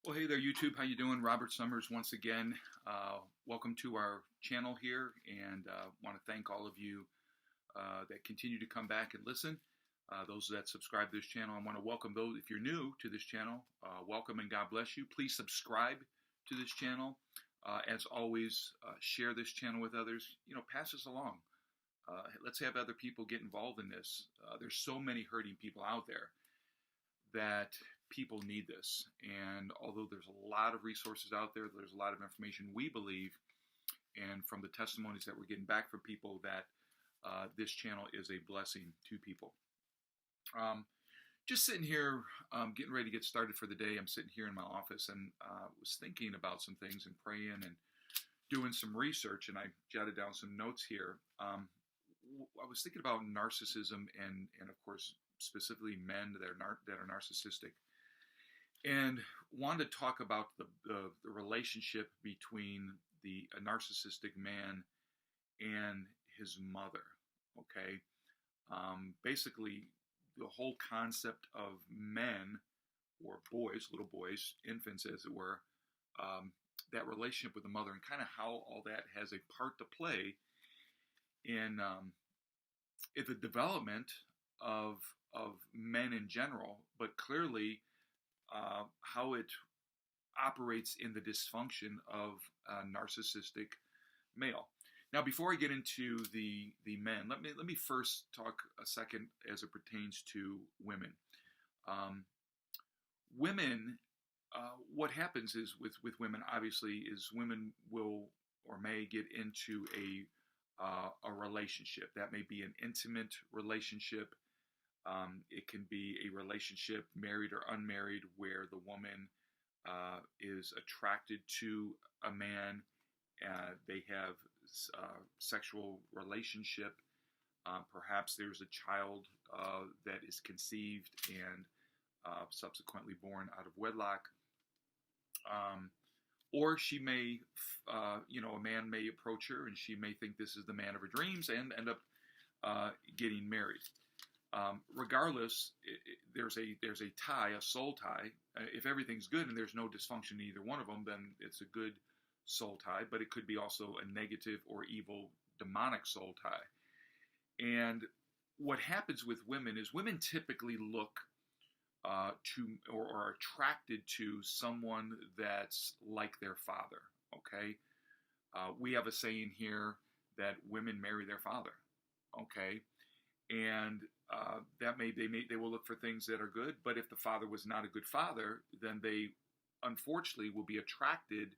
Well, hey there, YouTube. How you doing? Robert Summers once again. Welcome to our channel here, and want to thank all of you that continue to come back and listen. Those that subscribe to this channel, I want to welcome those. If you're new to this channel, welcome and God bless you. Please subscribe to this channel. As always, share this channel with others. Pass this along. Let's have other people get involved in this. There's so many hurting people out there that people need this. And although there's a lot of resources out there, there's a lot of information, we believe, and from the testimonies that we're getting back from people, that this channel is a blessing to people. Just sitting here, getting ready to get started for the day. I'm sitting here in my office and was thinking about some things and praying and doing some research, and I jotted down some notes here. I was thinking about narcissism and of course, specifically men that are narcissistic, and wanted to talk about the relationship between a narcissistic man and his mother. Okay, basically the whole concept of men or boys, little boys, infants as it were, that relationship with the mother, and kind of how all that has a part to play in the development of men in general, but clearly how it operates in the dysfunction of a narcissistic male. Now, before I get into the men, let me first talk a second as it pertains to women. Women, what happens is with women, obviously, is women will or may get into a relationship. That may be an intimate relationship. It can be a relationship, married or unmarried, where the woman is attracted to a man. They have sexual relationship. Perhaps there's a child that is conceived and subsequently born out of wedlock. Or she may, a man may approach her and she may think this is the man of her dreams and end up getting married. Regardless, there's a tie, a soul tie. If everything's good and there's no dysfunction in either one of them, then it's a good soul tie. But it could be also a negative or evil, demonic soul tie. And what happens with women is women typically look to or are attracted to someone that's like their father. Okay, we have a saying here that women marry their father. Okay. And they will look for things that are good, but if the father was not a good father, then they unfortunately will be attracted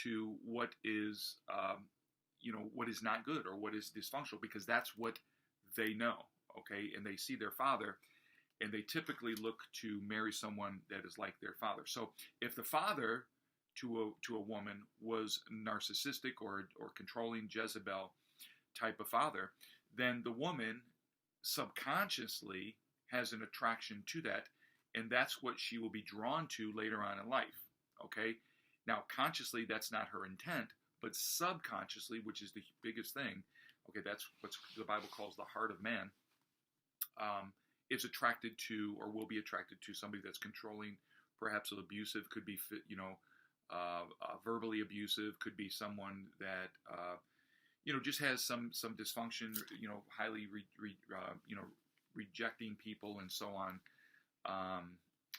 to what is what is not good or what is dysfunctional, because that's what they know. Okay, and they see their father, and they typically look to marry someone that is like their father. So if the father to a woman was narcissistic or controlling, Jezebel type of father, then the woman subconsciously has an attraction to that, and that's what she will be drawn to later on in life. Okay, now consciously that's not her intent, but subconsciously, which is the biggest thing, okay, that's what the Bible calls the heart of man, is attracted to or will be attracted to somebody that's controlling, perhaps abusive, could be verbally abusive, could be someone that just has some dysfunction, highly rejecting people and so on,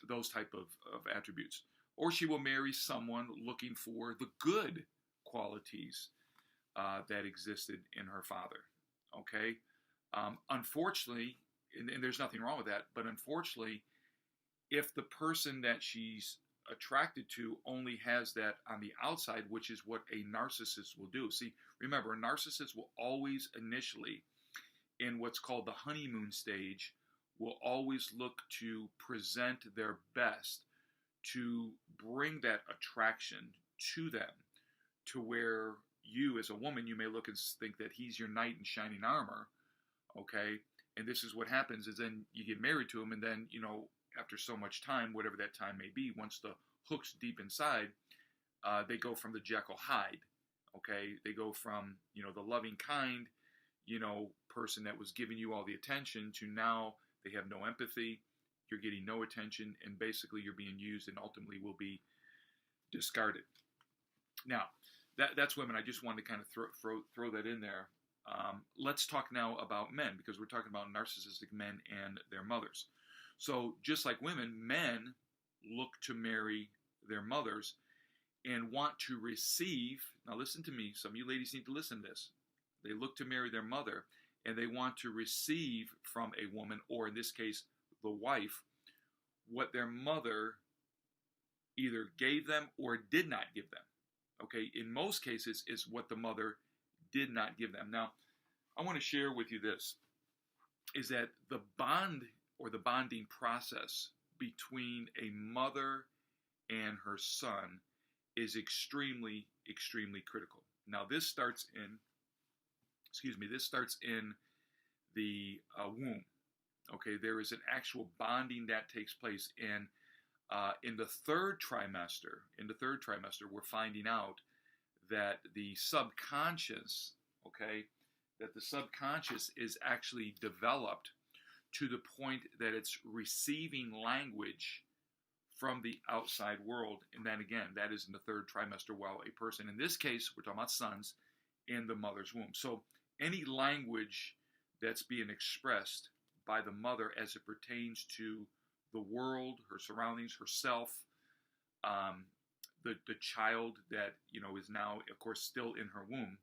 those type of attributes. Or she will marry someone looking for the good qualities that existed in her father. Okay, unfortunately, and there's nothing wrong with that, but unfortunately, if the person that she's attracted to only has that on the outside, which is what a narcissist will do. See, remember, a narcissist will always initially, in what's called the honeymoon stage, will always look to present their best to bring that attraction to them, to where you as a woman, you may look and think that he's your knight in shining armor. Okay, and this is what happens is then you get married to him, and then after so much time, whatever that time may be, once the hook's deep inside, they go from the Jekyll Hyde. Okay, they go from the loving kind person that was giving you all the attention to now they have no empathy, you're getting no attention, and basically you're being used and ultimately will be discarded. Now, that's women. I just wanted to kind of throw that in there. Let's talk now about men, because we're talking about narcissistic men and their mothers. So just like women, men look to marry their mothers and want to receive. Now listen to me. Some of you ladies need to listen to this. They look to marry their mother, and they want to receive from a woman, or in this case, the wife, what their mother either gave them or did not give them. Okay, in most cases, it's what the mother did not give them. Now, I want to share with you this, is that the bond or the bonding process between a mother and her son is extremely, extremely critical. Now, this starts in the womb. Okay, there is an actual bonding that takes place, and in the third trimester, we're finding out that the subconscious, is actually developed to the point that it's receiving language from the outside world. And then again, that is in the third trimester, while a person, in this case, we're talking about sons, in the mother's womb. So any language that's being expressed by the mother as it pertains to the world, her surroundings, herself, the child that is now, of course, still in her womb,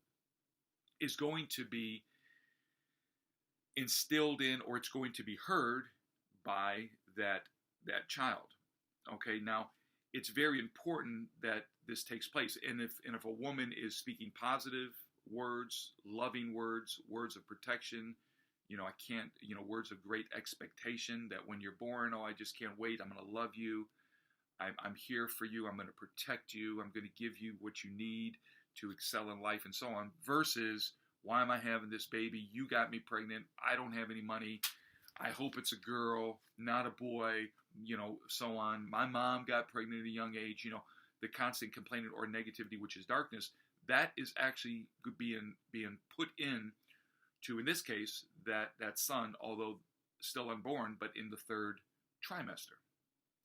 is going to be instilled in, or it's going to be heard by that child. Okay, now it's very important that this takes place, and if a woman is speaking positive words, loving words, words of protection, words of great expectation, that when you're born, I just can't wait, I'm going to love you, I'm here for you, I'm going to protect you, I'm going to give you what you need to excel in life, and so on, versus, why am I having this baby? You got me pregnant, I don't have any money, I hope it's a girl, not a boy, so on. My mom got pregnant at a young age, the constant complaining or negativity, which is darkness, that is actually being put in to, in this case, that son, although still unborn, but in the third trimester.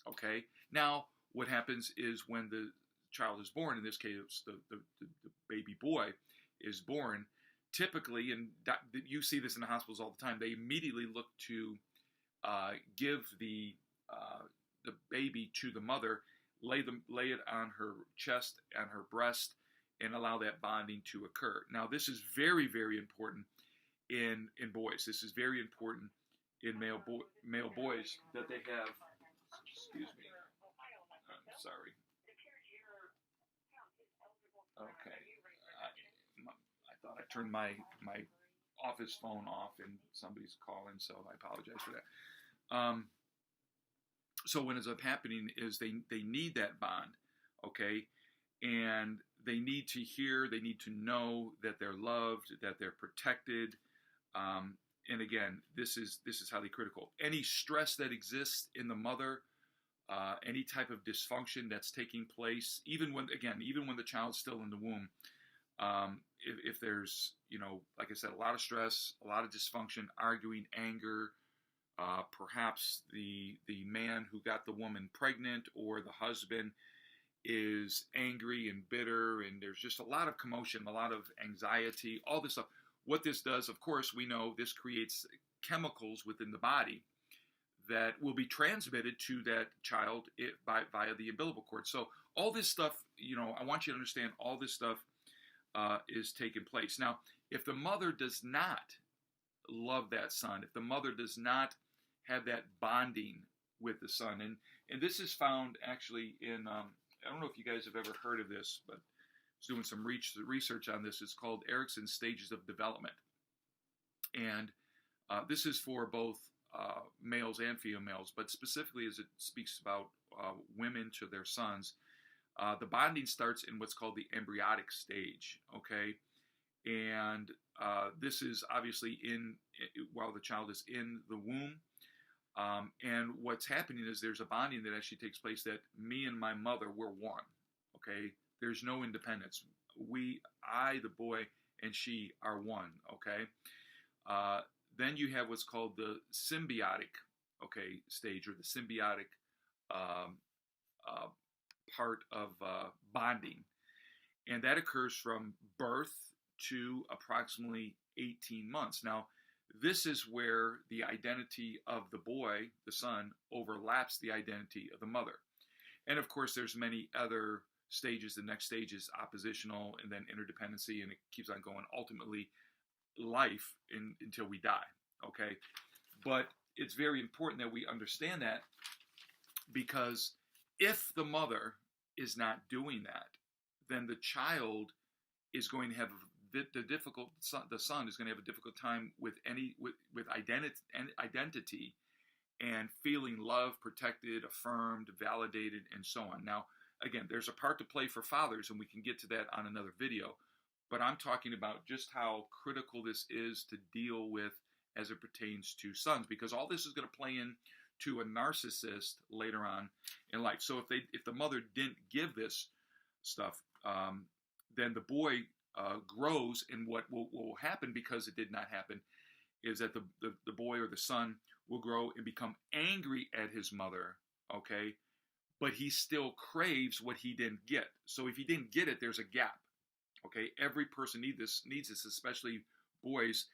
Okay? Now, what happens is when the child is born, in this case, the baby boy is born, typically, and you see this in the hospitals all the time, they immediately look to give the baby to the mother, lay it on her chest and her breast, and allow that bonding to occur. Now, this is very, very important in boys. This is very important in male boys, that they have. Excuse me. I'm sorry. Okay. I thought I turned my office phone off and somebody's calling, so I apologize for that. So what ends up happening is they need that bond, okay? And they need to hear, they need to know that they're loved, that they're protected. And again, this is highly critical. Any stress that exists in the mother, any type of dysfunction that's taking place, even when the child's still in the womb, if there's, like I said, a lot of stress, a lot of dysfunction, arguing, anger, perhaps the man who got the woman pregnant or the husband is angry and bitter, and there's just a lot of commotion, a lot of anxiety, all this stuff. What this does, of course, we know this creates chemicals within the body that will be transmitted to that child via the umbilical cord. So all this stuff, I want you to understand, all this stuff is taking place. Now, if the mother does not love that son, if the mother does not have that bonding with the son, and this is found actually in, I don't know if you guys have ever heard of this, but I was doing some research on this. It's called Erickson's Stages of Development. And this is for both males and females, but specifically as it speaks about women to their sons, the bonding starts in what's called the embryonic stage, okay? And this is obviously while the child is in the womb. And what's happening is there's a bonding that actually takes place, that me and my mother, we're one, okay? There's no independence. I, the boy, and she are one, okay? Then you have what's called the symbiotic, okay, stage, or the symbiotic part of bonding. And that occurs from birth to approximately 18 months. Now, this is where the identity of the boy, the son, overlaps the identity of the mother. And of course, there's many other stages. The next stage is oppositional, and then interdependency, and it keeps on going. Ultimately, life until we die, okay? But it's very important that we understand that, because if the mother is not doing that, then the child is going to have the son is going to have a difficult time with identity and feeling loved, protected, affirmed, validated, and so on. Now, again, there's a part to play for fathers, and we can get to that on another video, but I'm talking about just how critical this is to deal with as it pertains to sons, because all this is going to play into a narcissist later on in life. So if the mother didn't give this stuff, then the boy grows, and what will happen, because it did not happen, is that the boy or the son will grow and become angry at his mother, okay? But he still craves what he didn't get. So if he didn't get it, there's a gap, okay? Every person needs this, especially boys,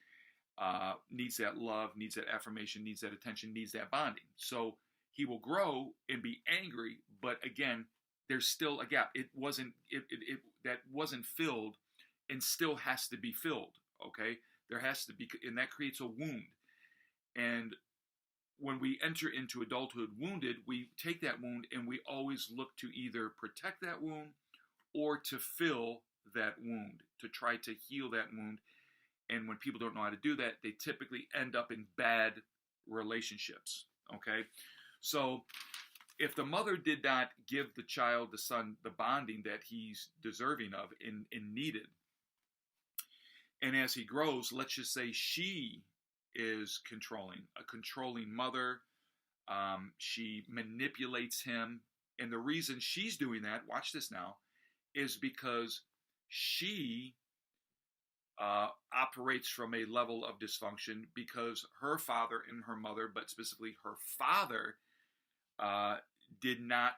needs that love, needs that affirmation, needs that attention, needs that bonding. So he will grow and be angry, but again, there's still a gap. That wasn't filled and still has to be filled, okay? There has to be, and that creates a wound. And when we enter into adulthood wounded, we take that wound and we always look to either protect that wound or to fill that wound, to try to heal that wound. And when people don't know how to do that, they typically end up in bad relationships, okay? So if the mother did not give the child, the son, the bonding that he's deserving of and needed, and as he grows, let's just say she is a controlling mother, she manipulates him, and the reason she's doing that, watch this now, is because she operates from a level of dysfunction, because her father and her mother, but specifically her father, did not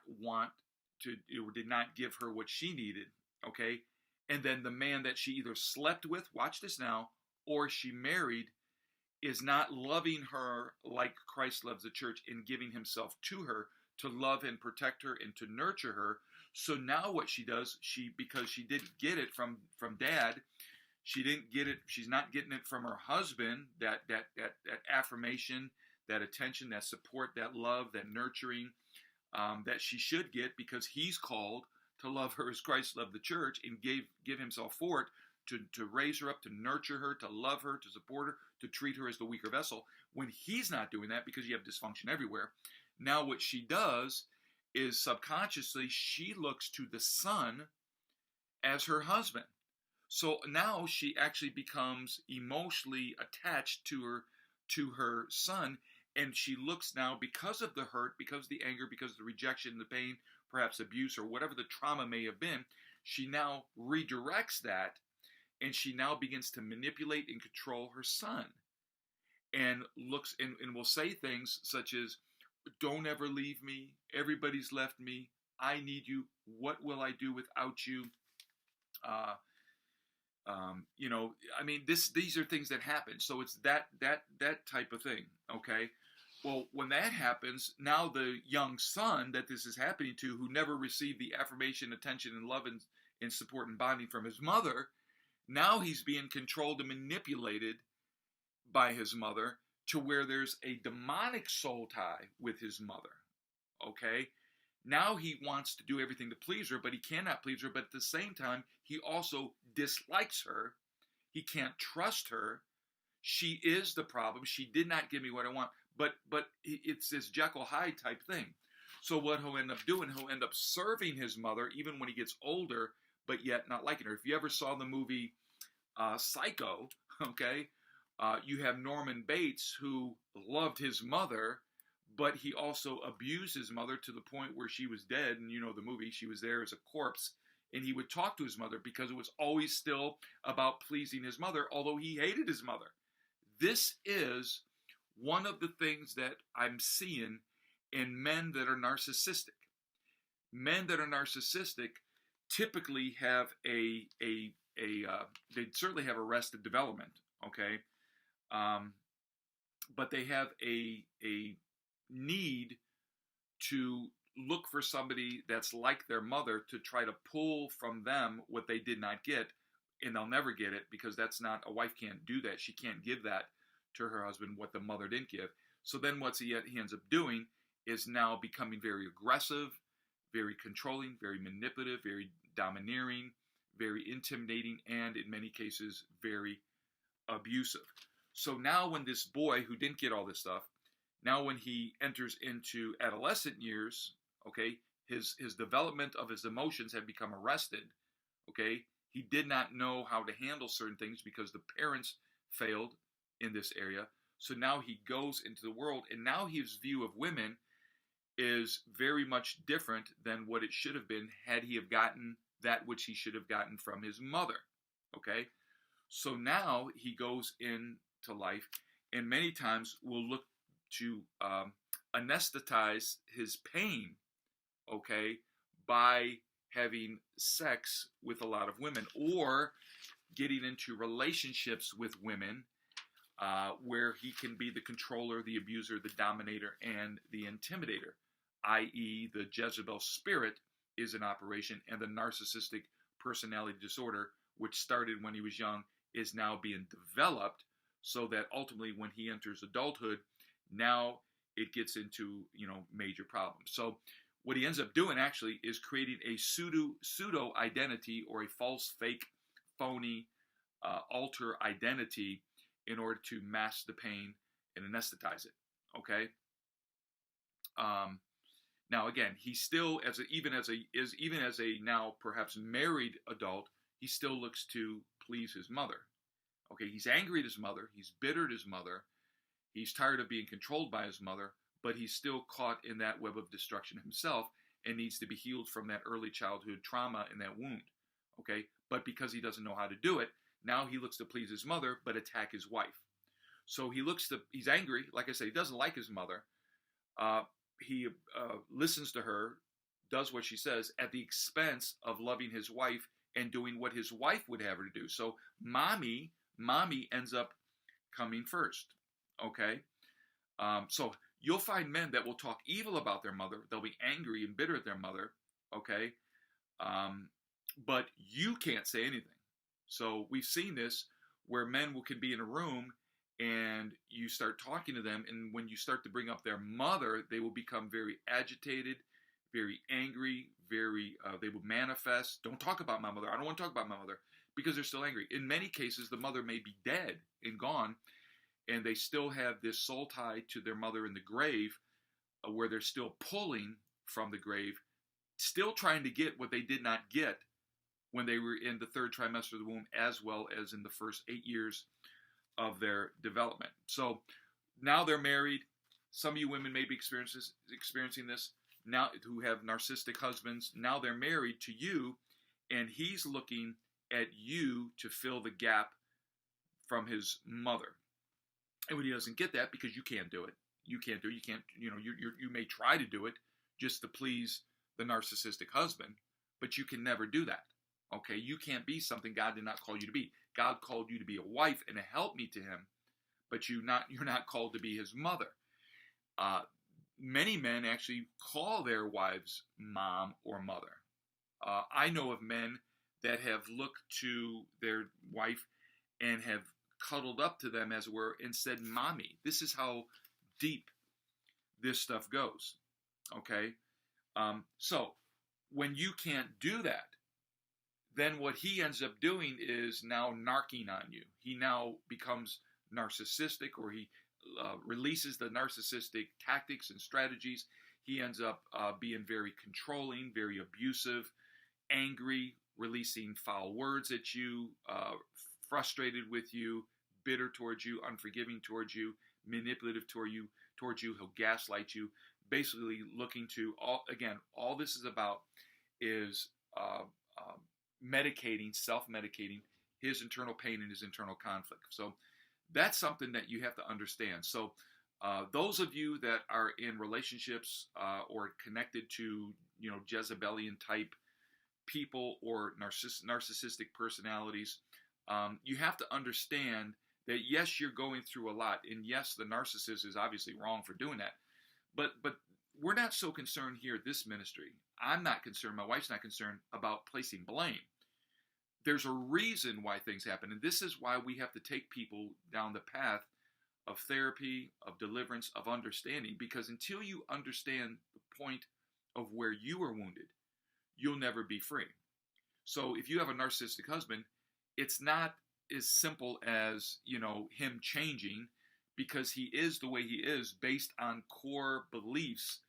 give her what she needed, okay? And then the man that she either slept with, watch this now, or she married, is not loving her like Christ loves the church and giving himself to her to love and protect her and to nurture her. So now what she does, because she didn't get it from dad, she didn't get it, she's not getting it from her husband, that affirmation, that attention, that support, that love, that nurturing, that she should get, because he's called to love her as Christ loved the church and give himself for it, to raise her up, to nurture her, to love her, to support her, to treat her as the weaker vessel. When he's not doing that, because you have dysfunction everywhere, now what she does is subconsciously she looks to the son as her husband. So now she actually becomes emotionally attached to her son, and she looks now, because of the hurt, because of the anger, because of the rejection, the pain, perhaps abuse, or whatever the trauma may have been, she now redirects that, and she now begins to manipulate and control her son, and looks and will say things such as, "Don't ever leave me. Everybody's left me. I need you. What will I do without you?" These are things that happen. So it's that type of thing. Okay. Well, when that happens, now the young son that this is happening to, who never received the affirmation, attention, and love and support and bonding from his mother, now he's being controlled and manipulated by his mother to where there's a demonic soul tie with his mother. Okay? Now he wants to do everything to please her, but he cannot please her. But at the same time, he also dislikes her. He can't trust her. She is the problem. She did not give me what I want. But it's this Jekyll Hyde type thing. So what he'll end up doing, he'll end up serving his mother even when he gets older, but yet not liking her. If you ever saw the movie Psycho, okay, you have Norman Bates, who loved his mother, but he also abused his mother to the point where she was dead. And you know the movie, she was there as a corpse. And he would talk to his mother because it was always still about pleasing his mother, although he hated his mother. This is one of the things that I'm seeing in men that are narcissistic. men that are narcissistic typically have they certainly have arrested development, okay, but they have a need to look for somebody that's like their mother to try to pull from them what they did not get, and they'll never get it because that's not, a wife can't do that. She can't give that to her husband what the mother didn't give. So then what he ends up doing is now becoming very aggressive, very controlling, very manipulative, very domineering, very intimidating, and in many cases very abusive. So now when this boy who didn't get all this stuff, now when he enters into adolescent years, okay, his development of his emotions have become arrested, okay? He did not know how to handle certain things because the parents failed in this area. So now he goes into the world, and now his view of women is very much different than what it should have been had he have gotten that which he should have gotten from his mother, okay? So now he goes into life, and many times will look to anesthetize his pain, okay, by having sex with a lot of women or getting into relationships with women where he can be the controller, the abuser, the dominator, and the intimidator, i.e. the Jezebel spirit is in operation, and the narcissistic personality disorder, which started when he was young, is now being developed so that ultimately when he enters adulthood, now it gets into, major problems. So what he ends up doing actually is creating a pseudo identity or a false, fake, phony, alter identity in order to mask the pain and anesthetize it. Okay. Now again, he still, even as a now perhaps married adult, he still looks to please his mother. Okay, he's angry at his mother. He's bitter at his mother. He's tired of being controlled by his mother, but he's still caught in that web of destruction himself and needs to be healed from that early childhood trauma and that wound. Okay, but because he doesn't know how to do it, now he looks to please his mother, but attack his wife. So he's angry. Like I said, he doesn't like his mother. He listens to her, does what she says at the expense of loving his wife and doing what his wife would have her to do. So mommy ends up coming first. Okay. So you'll find men that will talk evil about their mother. They'll be angry and bitter at their mother. Okay. But you can't say anything. So we've seen this where men can be in a room and you start talking to them, and when you start to bring up their mother, they will become very agitated, very angry, they will manifest. Don't talk about my mother. I don't want to talk about my mother, because they're still angry. In many cases, the mother may be dead and gone, and they still have this soul tie to their mother in the grave, where they're still pulling from the grave, still trying to get what they did not get when they were in the third trimester of the womb, as well as in the first 8 years of their development. So now they're married. Some of you women may be experiencing this now, who have narcissistic husbands. Now they're married to you, and he's looking at you to fill the gap from his mother. And when he doesn't get that, because you can't do it, you may try to do it just to please the narcissistic husband, but you can never do that. Okay, you can't be something God did not call you to be. God called you to be a wife and a helpmeet to him, but you're not called to be his mother. Many men actually call their wives mom or mother. I know of men that have looked to their wife and have cuddled up to them, as it were, and said mommy. This is how deep this stuff goes. Okay? So when you can't do that, then what he ends up doing is now narking on you. He now becomes narcissistic, or he releases the narcissistic tactics and strategies. He ends up being very controlling, very abusive, angry, releasing foul words at you, frustrated with you, bitter towards you, unforgiving towards you, manipulative towards you. He'll gaslight you, basically looking to all this is about is self-medicating his internal pain and his internal conflict. So that's something that you have to understand. So Those of you that are in relationships or connected to, Jezebelian type people or narcissistic personalities, you have to understand that yes, you're going through a lot, and yes, the narcissist is obviously wrong for doing that. But we're not so concerned here at this ministry. I'm not concerned. My wife's not concerned about placing blame. There's a reason why things happen, and this is why we have to take people down the path of therapy, of deliverance, of understanding, because until you understand the point of where you were wounded, you'll never be free. So if you have a narcissistic husband, it's not as simple as, him changing, because he is the way he is based on core beliefs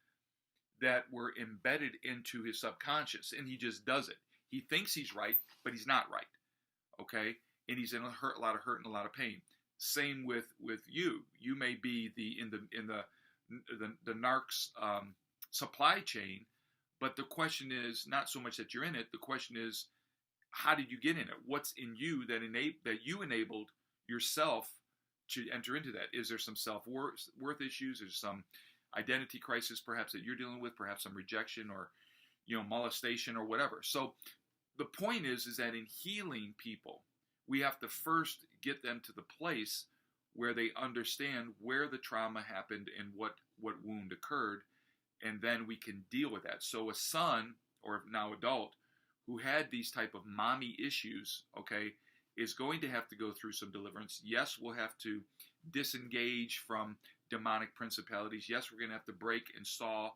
that were embedded into his subconscious, and he just does it. He thinks he's right, but he's not right. Okay? And he's in a lot of hurt and a lot of pain. Same with you. You may be in the narcs supply chain, but the question is not so much that you're in it. The question is, how did you get in it? What's in you that you enabled yourself to enter into that? Is there some self-worth issues? Is there some identity crisis perhaps that you're dealing with? Perhaps some rejection or molestation or whatever. So the point is that in healing people, we have to first get them to the place where they understand where the trauma happened and what wound occurred, and then we can deal with that. So a son, or now adult, who had these type of mommy issues, okay, is going to have to go through some deliverance. Yes, we'll have to disengage from demonic principalities. Yes, we're going to have to break and saw,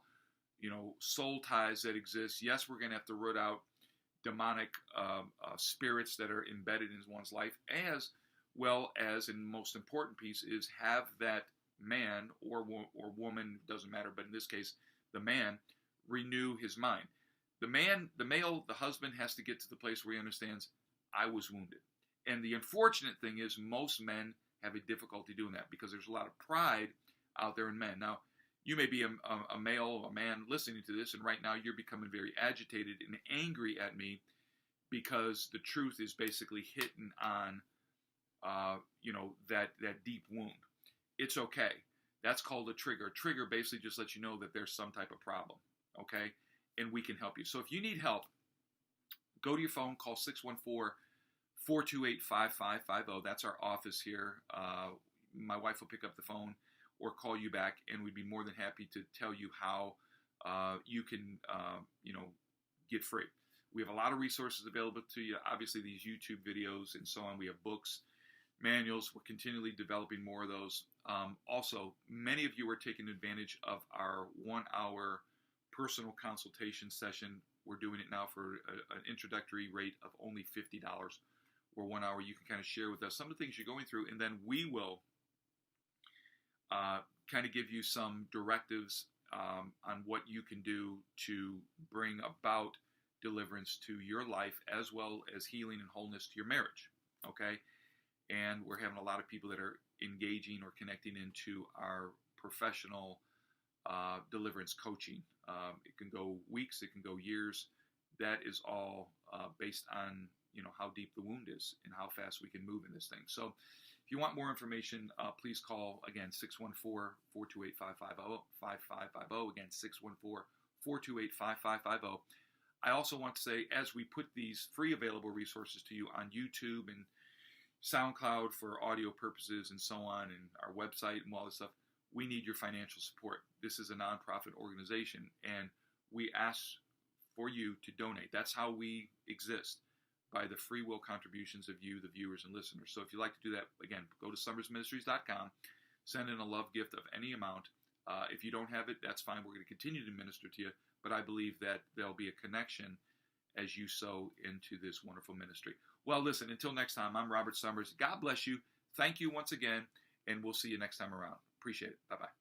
soul ties that exist. Yes, we're going to have to root out demonic spirits that are embedded in one's life, as well as, and most important piece is, have that man or woman, doesn't matter, but in this case, the man, renew his mind. The male, the husband has to get to the place where he understands, I was wounded. And the unfortunate thing is most men have a difficulty doing that because there's a lot of pride out there in men. Now, you may be a male, a man listening to this, and right now you're becoming very agitated and angry at me because the truth is basically hitting on, that deep wound. It's okay. That's called a trigger. A trigger basically just lets you know that there's some type of problem, okay? And we can help you. So if you need help, go to your phone, call 614-428-5550. That's our office here. My wife will pick up the phone or call you back, and we'd be more than happy to tell you how you can, get free. We have a lot of resources available to you. Obviously, these YouTube videos and so on. We have books, manuals. We're continually developing more of those. Also, many of you are taking advantage of our 1-hour personal consultation session. We're doing it now for an introductory rate of only $50, or 1 hour. You can kind of share with us some of the things you're going through, and then we will kind of give you some directives on what you can do to bring about deliverance to your life, as well as healing and wholeness to your marriage, okay? And we're having a lot of people that are engaging or connecting into our professional deliverance coaching. It can go weeks, it can go years. That is all based on how deep the wound is and how fast we can move in this thing. So if you want more information, please call, again, 614-428-5550, again, 614-428-5550. I also want to say, as we put these free available resources to you on YouTube and SoundCloud for audio purposes and so on, and our website and all this stuff, we need your financial support. This is a nonprofit organization, and we ask for you to donate. That's how we exist, by the free will contributions of you, the viewers and listeners. So if you'd like to do that, again, go to summersministries.com, send in a love gift of any amount. If you don't have it, that's fine. We're going to continue to minister to you, but I believe that there'll be a connection as you sow into this wonderful ministry. Well, listen, until next time, I'm Robert Summers. God bless you. Thank you once again, and we'll see you next time around. Appreciate it. Bye-bye.